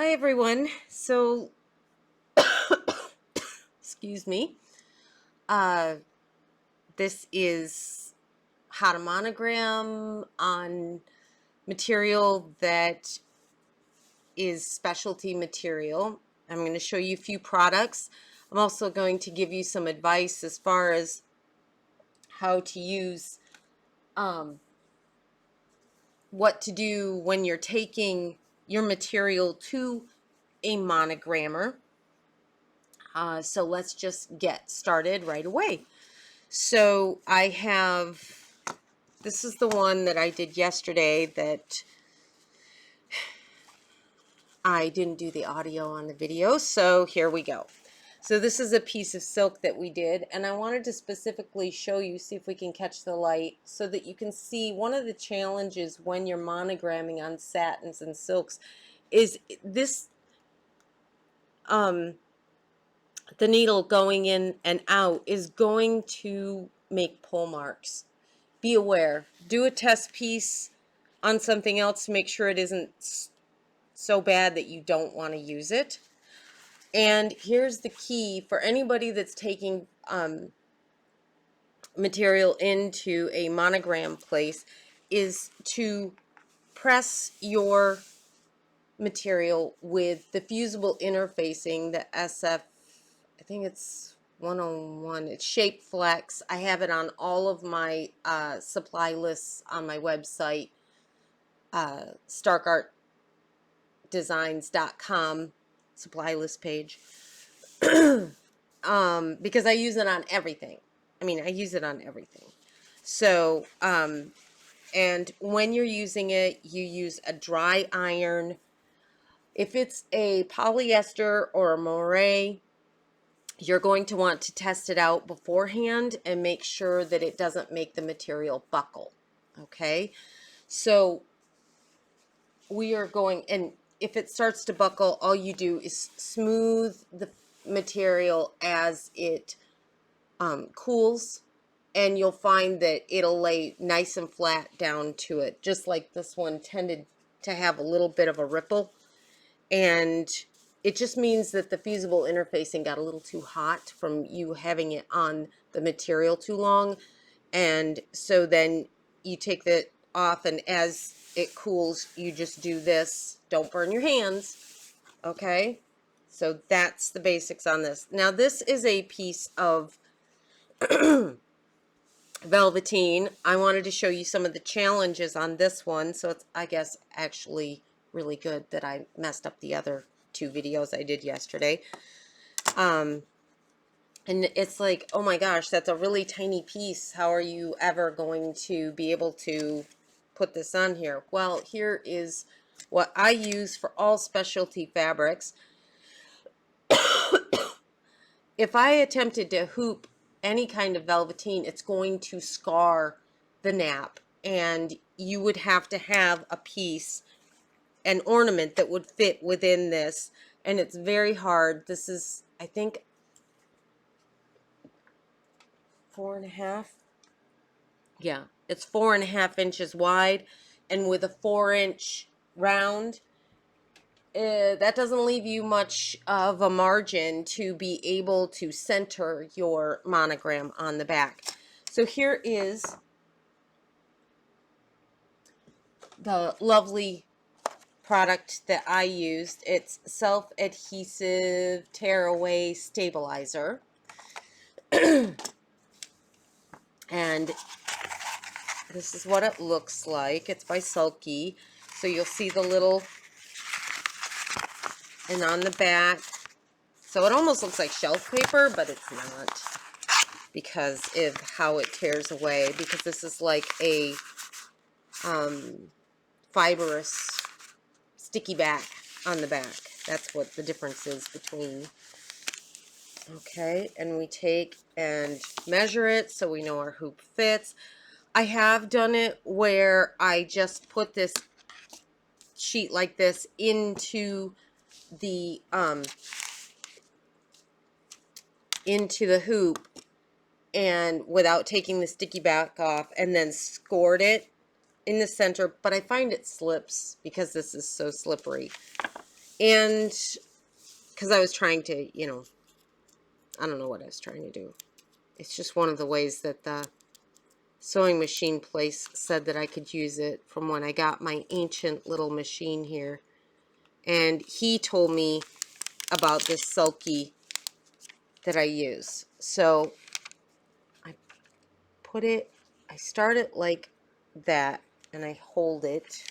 Hi everyone. So, excuse me. Uh, this is how to monogram on material that is specialty material. I'm going to show you a few products. I'm also going to give you some advice as far as how to use what to do when you're taking your material to a monogrammer. So let's just get started right away. So I have, this is the one that I did yesterday that I didn't do the audio on the video. So here we go. So this is a piece of silk that we did, and I wanted to specifically show you, see if we can catch the light, so that you can see one of the challenges when you're monogramming on satins and silks is this, the needle going in and out is going to make pull marks. Be aware. Do a test piece on something else to make sure it isn't so bad that you don't want to use it. And here's the key for anybody that's taking material into a monogram place is to press your material with the fusible interfacing, the SF, I think it's 101. It's Shape Flex. I have it on all of my supply lists on my website, starkartdesigns.com supply list page. Because I use it on everything. I mean, I use it on everything. So, and when you're using it, you use a dry iron. If it's a polyester or a moire, you're going to want to test it out beforehand and make sure that it doesn't make the material buckle. Okay, so we are going, and if it starts to buckle, all you do is smooth the material as it cools, and you'll find that it'll lay nice and flat down to it, just like this one tended to have a little bit of a ripple. And it just means that the fusible interfacing got a little too hot from you having it on the material too long. And so then you take that off, and as it cools, you just do this. Don't burn your hands, okay? So that's the basics on this. Now this is a piece of velveteen. I wanted to show you some of the challenges on this one, so it's, I guess, actually really good that I messed up the other two videos I did yesterday. And it's like, oh my gosh, that's a really tiny piece. How are you ever going to be able to put this on here? Well, here is what I use for all specialty fabrics. If I attempted to hoop any kind of velveteen, it's going to scar the nap, and you would have to have a piece, an ornament that would fit within this, and it's very hard. This is, I think, 4.5. Yeah, it's 4.5 inches wide, and with a 4-inch round, that doesn't leave you much of a margin to be able to center your monogram on the back. So here is the lovely product that I used. It's self-adhesive tearaway stabilizer. And this is what it looks like. It's by Sulky. So you'll see the little, and on the back, so it almost looks like shelf paper, but it's not, because of how it tears away, because this is like a fibrous sticky back on the back. That's what the difference is between. Okay, and we take and measure it so we know our hoop fits. I have done it where I just put this sheet like this into the hoop, and without taking the sticky back off, and then scored it in the center, but I find it slips because this is so slippery. And because I was trying to, I don't know what I was trying to do. It's just one of the ways that the sewing machine place said that I could use it from when I got my ancient little machine here. And he told me about this sulky that I use. So I I start it like that, and I hold it.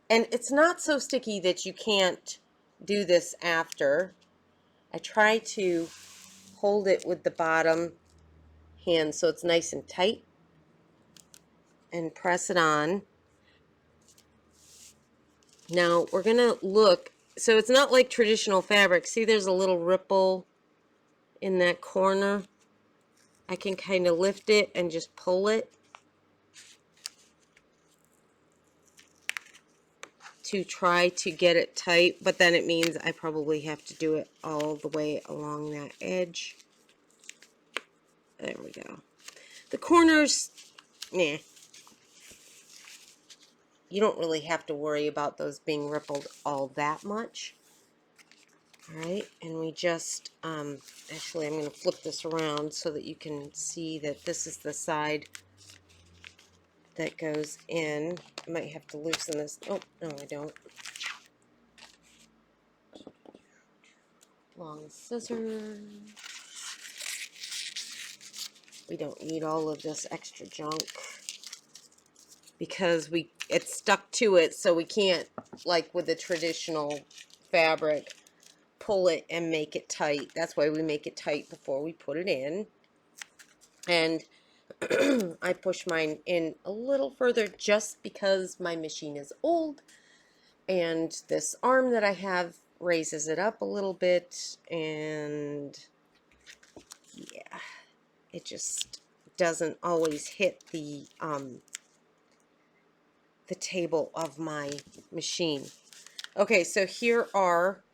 And it's not so sticky that you can't do this after. I try to hold it with the bottom hand so it's nice and tight, and press it on. Now we're going to look, so it's not like traditional fabric. See, there's a little ripple in that corner. I can kind of lift it and just pull it to try to get it tight, but then it means I probably have to do it all the way along that edge. There we go. The corners, nah. You don't really have to worry about those being rippled all that much. All right, and we just, actually I'm going to flip this around so that you can see that this is the side that goes in. I might have to loosen this. Oh, no, I don't. Long scissors. We don't need all of this extra junk because it's stuck to it, so we can't, like with the traditional fabric, pull it and make it tight. That's why we make it tight before we put it in. And I push mine in a little further just because my machine is old, and this arm that I have raises it up a little bit, and yeah, it just doesn't always hit the table of my machine. Okay, so here are,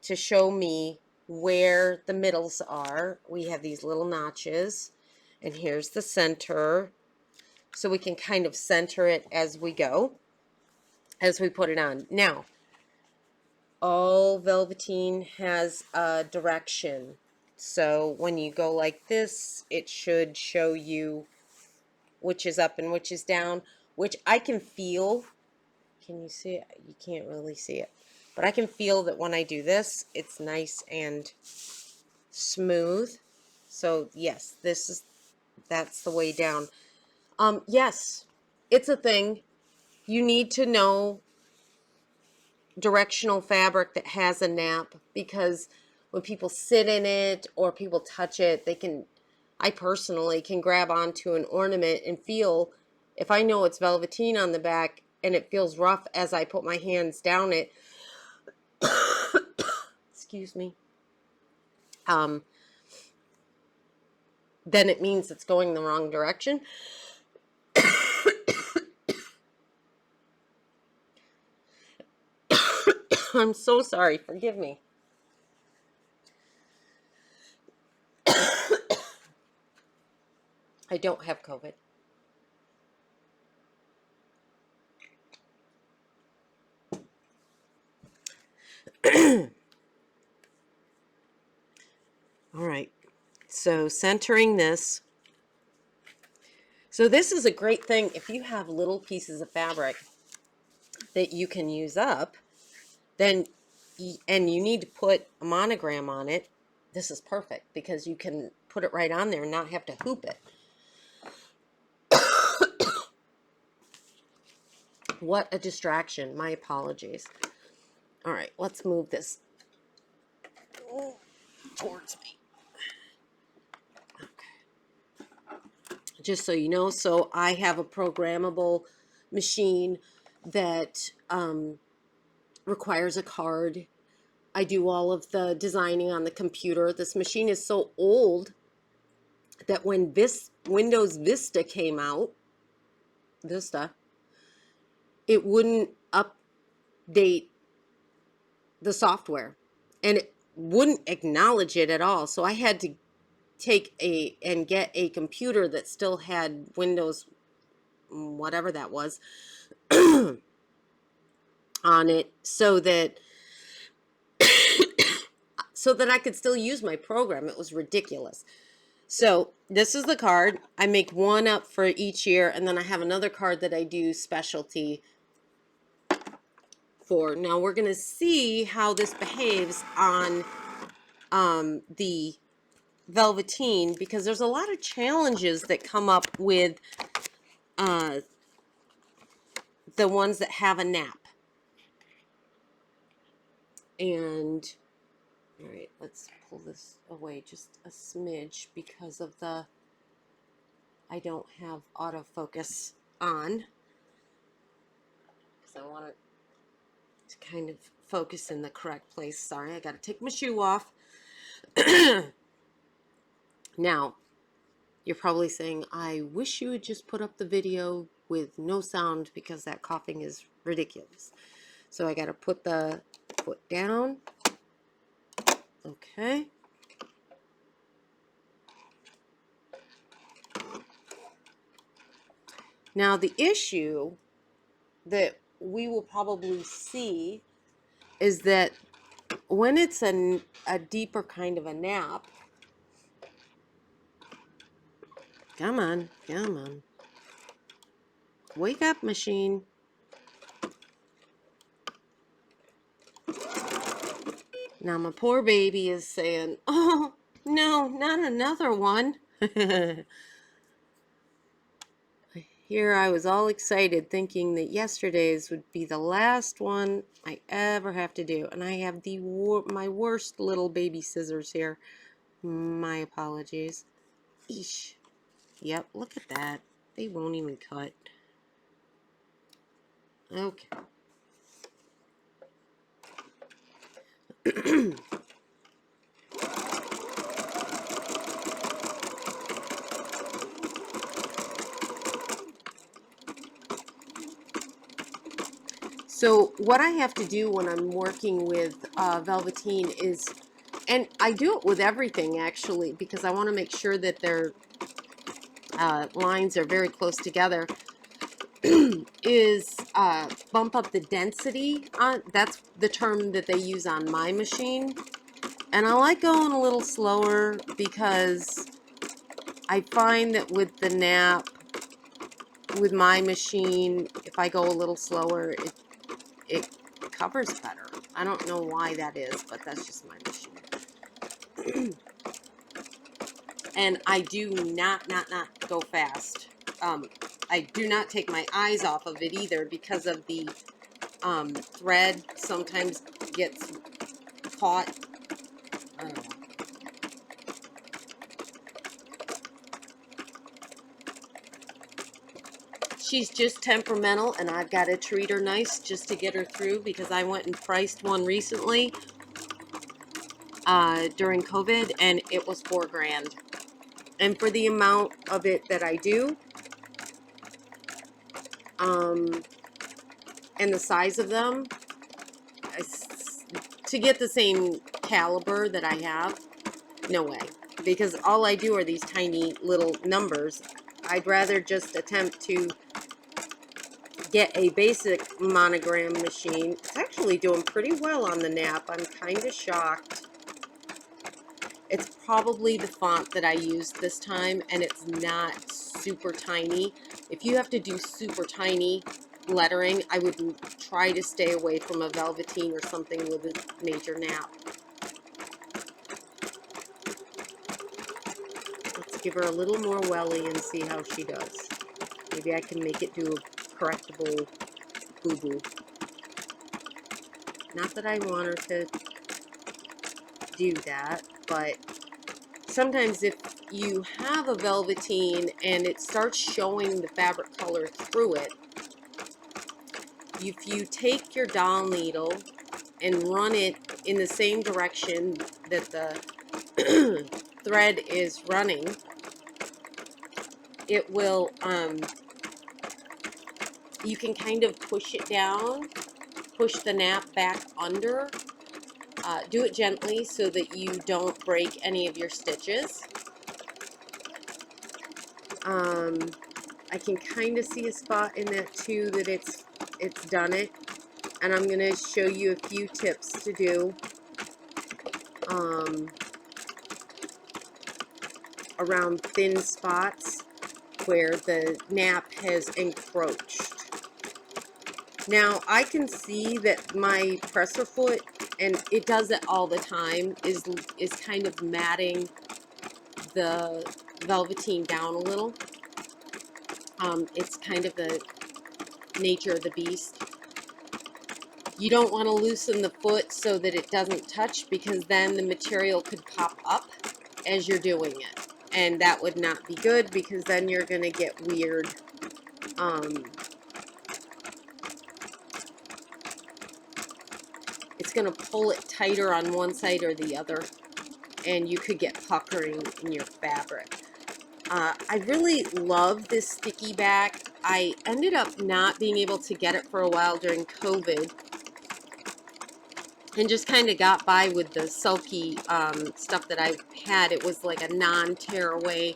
to show me where the middles are, we have these little notches, and here's the center, so we can kind of center it as we go, as we put it on. Now, all velveteen has a direction, so when you go like this, it should show you which is up and which is down, which I can feel. Can you see it? You can't really see it, but I can feel that when I do this, it's nice and smooth. So yes, that's the way down. Yes, it's a thing. You need to know directional fabric that has a nap, because when people sit in it or people touch it, I personally can grab onto an ornament and feel, if I know it's velveteen on the back and it feels rough as I put my hands down it, excuse me, then it means it's going the wrong direction. I'm so sorry, forgive me. I don't have COVID. All right, so centering this. So this is a great thing if you have little pieces of fabric that you can use up, then, and you need to put a monogram on it. This is perfect because you can put it right on there and not have to hoop it. What a distraction. My apologies. All right, let's move this towards me. Okay. Just so you know, so I have a programmable machine that requires a card. I do all of the designing on the computer. This machine is so old that when Windows Vista came out, it wouldn't update the software, and it wouldn't acknowledge it at all. So I had to get a computer that still had Windows, whatever that was, on it so that I could still use my program. It was ridiculous. So this is the card. I make one up for each year, and then I have another card that I do specialty for. Now we're going to see how this behaves on the velveteen, because there's a lot of challenges that come up with uh, the ones that have a nap. And all right, let's pull this away just a smidge because of the, I don't have autofocus on, because I want it to kind of focus in the correct place. Sorry, I got to take my shoe off. Now, you're probably saying, I wish you would just put up the video with no sound because that coughing is ridiculous. So I got to put the foot down. Okay. Now the issue that we will probably see is that when it's a deeper kind of a nap, come on, wake up, machine. Now my poor baby is saying, oh, no, not another one. Here I was all excited thinking that yesterday's would be the last one I ever have to do. And I have my worst little baby scissors here. My apologies. Eesh. Yep, look at that. They won't even cut. Okay. So what I have to do when I'm working with velveteen is, and I do it with everything actually, because I want to make sure that their lines are very close together, is bump up the density. That's the term that they use on my machine. And I like going a little slower because I find that with the nap, with my machine, if I go a little slower, it covers better. I don't know why that is, but that's just my machine. And I do not go fast. I do not take my eyes off of it either, because of the thread sometimes gets caught. I don't know. She's just temperamental, and I've got to treat her nice just to get her through, because I went and priced one recently during COVID, and it was $4,000. And for the amount of it that I do, and the size of them, to get the same caliber that I have, no way. Because all I do are these tiny little numbers. I'd rather just attempt to get a basic monogram machine. It's actually doing pretty well on the nap. I'm kind of shocked. It's probably the font that I used this time, and it's not super tiny. If you have to do super tiny lettering, I would try to stay away from a velveteen or something with a major nap. Let's give her a little more welly and see how she does. Maybe I can make it do a correctable boo-boo. Not that I want her to do that, but sometimes if you have a velveteen and it starts showing the fabric color through it, if you take your doll needle and run it in the same direction that the thread is running, it will, you can kind of push it down, push the nap back under. Do it gently so that you don't break any of your stitches. I can kind of see a spot in that too that it's done it. and I'm going to show you a few tips to do around thin spots where the nap has encroached. Now I can see that my presser foot, and it does it all the time, is kind of matting the velveteen down a little. It's kind of the nature of the beast. You don't want to loosen the foot so that it doesn't touch, because then the material could pop up as you're doing it, and that would not be good, because then you're going to get weird it's going to pull it tighter on one side or the other, and you could get puckering in your fabric. I really love this sticky back. I ended up not being able to get it for a while during COVID, and just kind of got by with the sulky stuff that I had. It was like a non-tear away,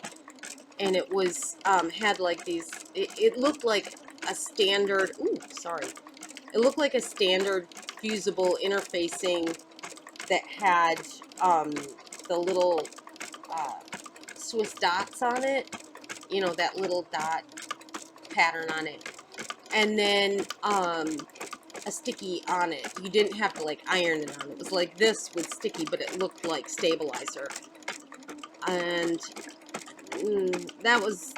and it was had like these, it looked like a standard, it looked like a standard fusible interfacing that had the little Swiss dots on it, you know, that little dot pattern on it, and then a sticky on it. You didn't have to like iron it on. It was like this with sticky, but it looked like stabilizer, and that was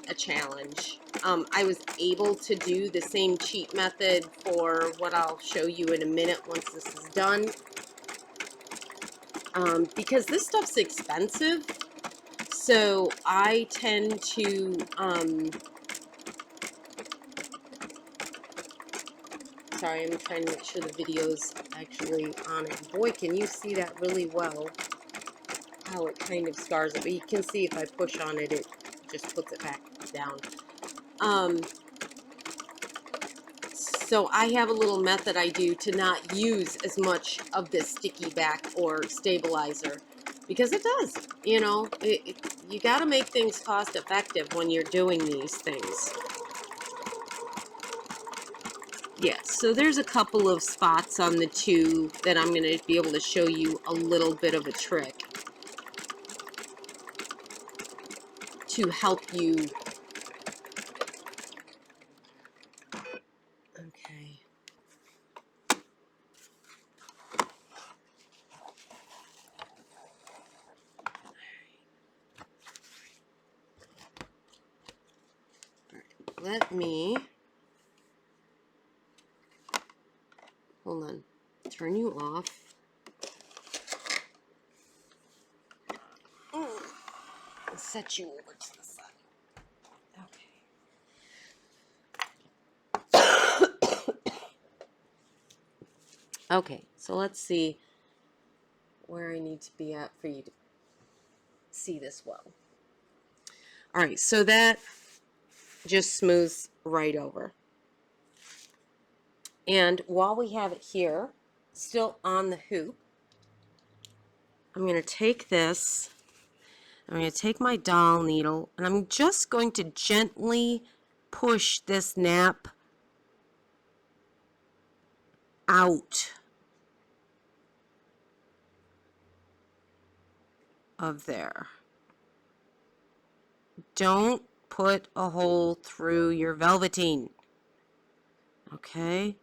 a challenge. I was able to do the same cheat method for what I'll show you in a minute once this is done, because this stuff's expensive, so I tend to sorry, I'm trying to make sure the video's actually on it. Boy, can you see that really well, how it kind of scars it. But you can see if I push on it, it just puts it back down. So I have a little method I do to not use as much of this sticky back or stabilizer, because it does, you know, you got to make things cost effective when you're doing these things. Yeah, so there's a couple of spots on the two that I'm going to be able to show you a little bit of a trick to help you. Okay. Let me, hold on, turn you off. I'll set you over to the side. Okay, so let's see where I need to be at for you to see this well. All right, so that just smooths right over. And while we have it here, still on the hoop, I'm going to take this, I'm going to take my doll needle, and I'm just going to gently push this nap out of there. Don't put a hole through your velveteen. Okay?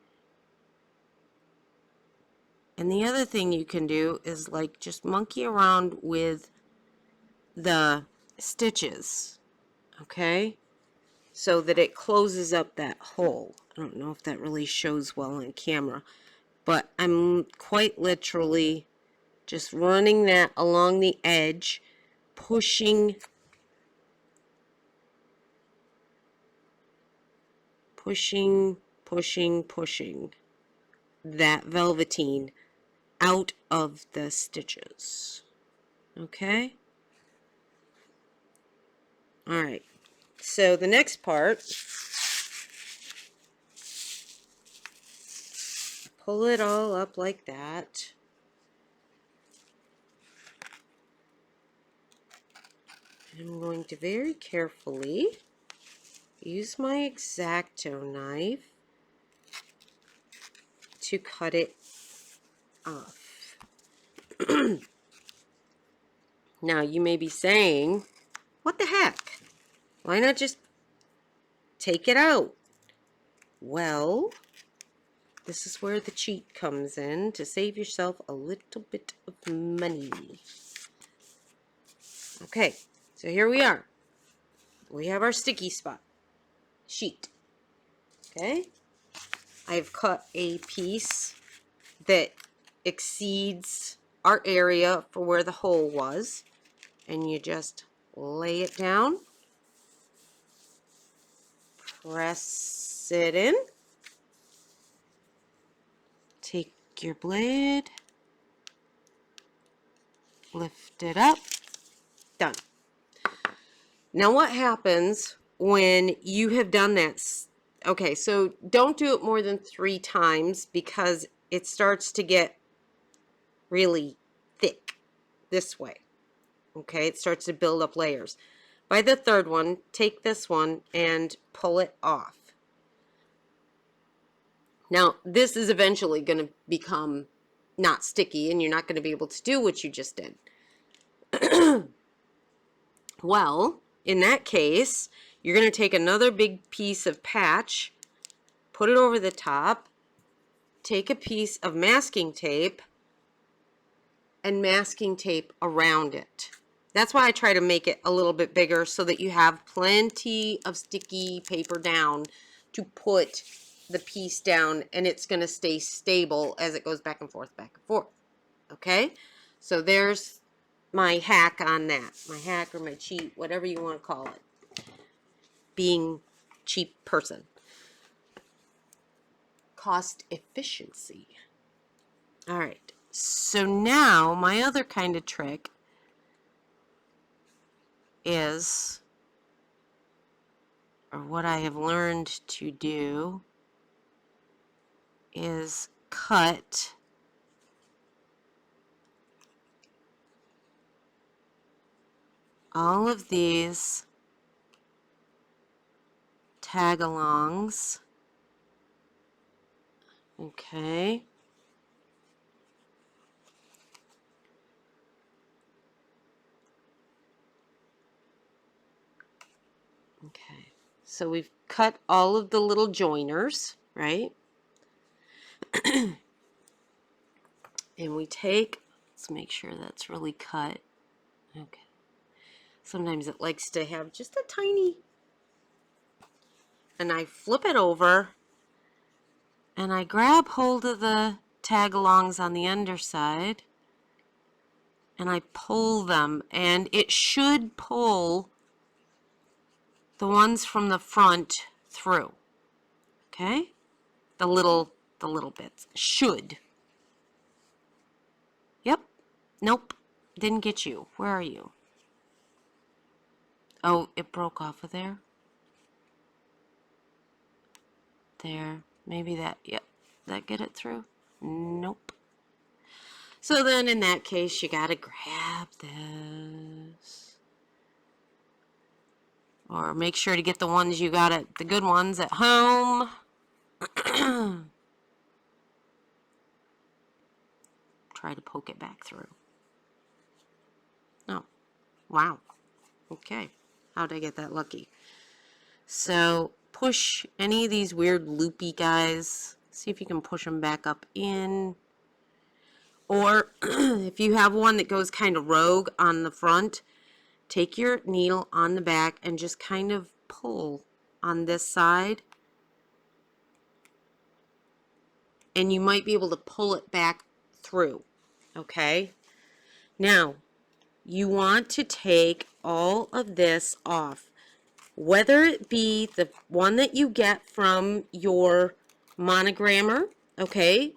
And the other thing you can do is like just monkey around with the stitches. Okay? So that it closes up that hole. I don't know if that really shows well on camera, but I'm quite literally just running that along the edge, pushing that velveteen out of the stitches. Okay? Alright, so the next part, pull it all up like that. And I'm going to very carefully use my X-Acto knife to cut it off. Now, you may be saying, what the heck? Why not just take it out? Well, this is where the cheat comes in to save yourself a little bit of money. Okay, so here we are. We have our sticky spot sheet. Okay, I've cut a piece that exceeds our area for where the hole was, and you just lay it down, press it in, take your blade, lift it up, done. Now what happens when you have done that? Okay, so don't do it more than 3 times because it starts to get really thick this way. Okay, it starts to build up layers. By the 3rd one, take this one and pull it off. Now, this is eventually going to become not sticky and you're not going to be able to do what you just did. Well, in that case, you're going to take another big piece of patch, put it over the top, take a piece of masking tape, and masking tape around it. That's why I try to make it a little bit bigger so that you have plenty of sticky paper down to put the piece down, and it's going to stay stable as it goes back and forth, okay? So there's my hack on that. My hack or my cheat, whatever you want to call it. Being cheap person. Cost efficiency. All right. So now my other kind of trick is, or what I have learned to do, is cut all of these tag-alongs. Okay. Okay. So we've cut all of the little joiners, right? And we take, let's make sure that's really cut. Okay. Sometimes it likes to have just a tiny, and I flip it over and I grab hold of the tag-alongs on the underside and I pull them, and it should pull the ones from the front through. Okay? The little bits. Should. Yep. Nope. Didn't get you. Where are you? Oh, it broke off of there. There. Maybe that. Yep. That get it through? Nope. So then in that case, you gotta grab this. Or make sure to get the ones you got the good ones at home. Try to poke it back through. Oh, wow. Okay. How'd I get that lucky? So push any of these weird loopy guys. See if you can push them back up in. Or if you have one that goes kind of rogue on the front, take your needle on the back and just kind of pull on this side. And you might be able to pull it back through. Okay? Now, you want to take all of this off. Whether it be the one that you get from your monogrammer, okay?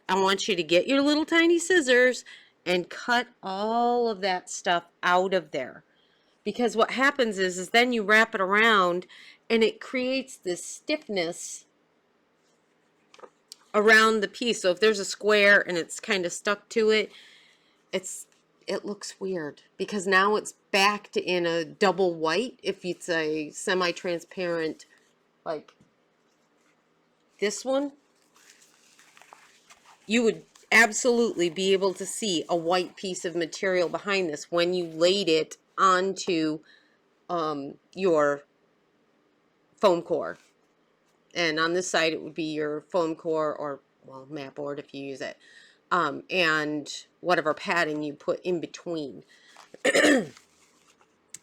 I want you to get your little tiny scissors and cut all of that stuff out of there. Because what happens is then you wrap it around and it creates this stiffness around the piece. So if there's a square and it's kind of stuck to it, it looks weird because now it's backed in a double white. If it's a semi-transparent like this one, you would absolutely be able to see a white piece of material behind this when you laid it onto your foam core. And on this side, it would be your foam core or, well, mat board if you use it, and whatever padding you put in between.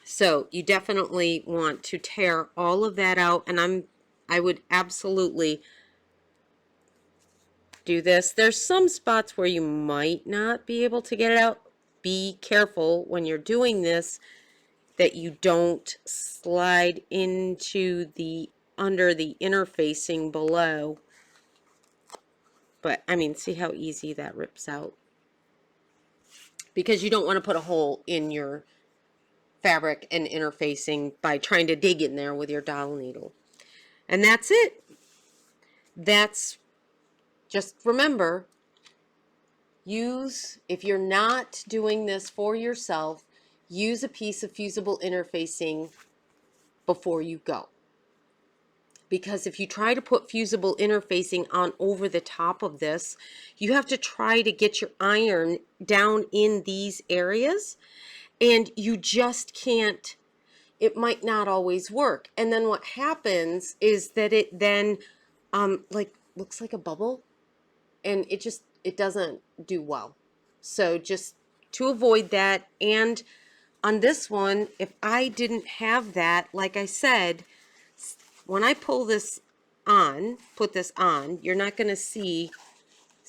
So you definitely want to tear all of that out, and I would absolutely do this. There's some spots where you might not be able to get it out. Be careful when you're doing this that you don't slide into the under the interfacing below. But I mean, see how easy that rips out, because you don't want to put a hole in your fabric and interfacing by trying to dig in there with your dowel needle. And that's it. That's, just remember, if you're not doing this for yourself, use a piece of fusible interfacing before you go. Because if you try to put fusible interfacing on over the top of this, you have to try to get your iron down in these areas, and you just can't. It might not always work. And then what happens is that it then like looks like a bubble, and it doesn't do well. So just to avoid that, and on this one, if I didn't have that, like I said, when I pull this on, put this on, you're not going to see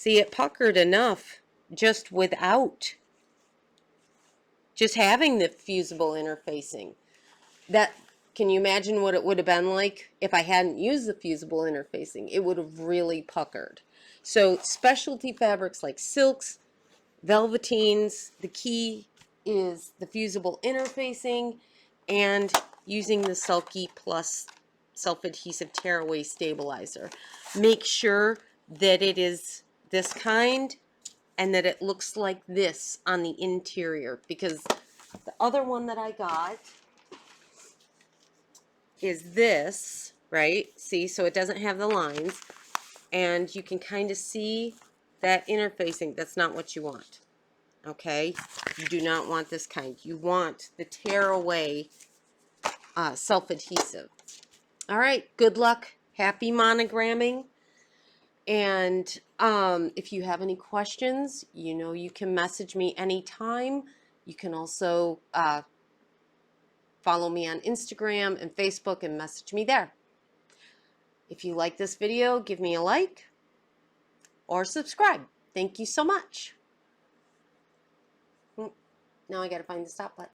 it puckered enough just without just having the fusible interfacing. That, can you imagine what it would have been like if I hadn't used the fusible interfacing? It would have really puckered. So specialty fabrics like silks, velveteens, the key is the fusible interfacing and using the Sulky Plus self-adhesive tearaway stabilizer. Make sure that it is this kind and that it looks like this on the interior, because the other one that I got is this, right? See, so it doesn't have the lines, and you can kind of see that interfacing. That's not what you want. Okay, you do not want this kind. You want the tearaway self-adhesive. All right, good luck. Happy monogramming. And if you have any questions, you know you can message me anytime. You can also follow me on Instagram and Facebook and message me there. If you like this video, give me a like or subscribe. Thank you so much. Now I got to find the stop button.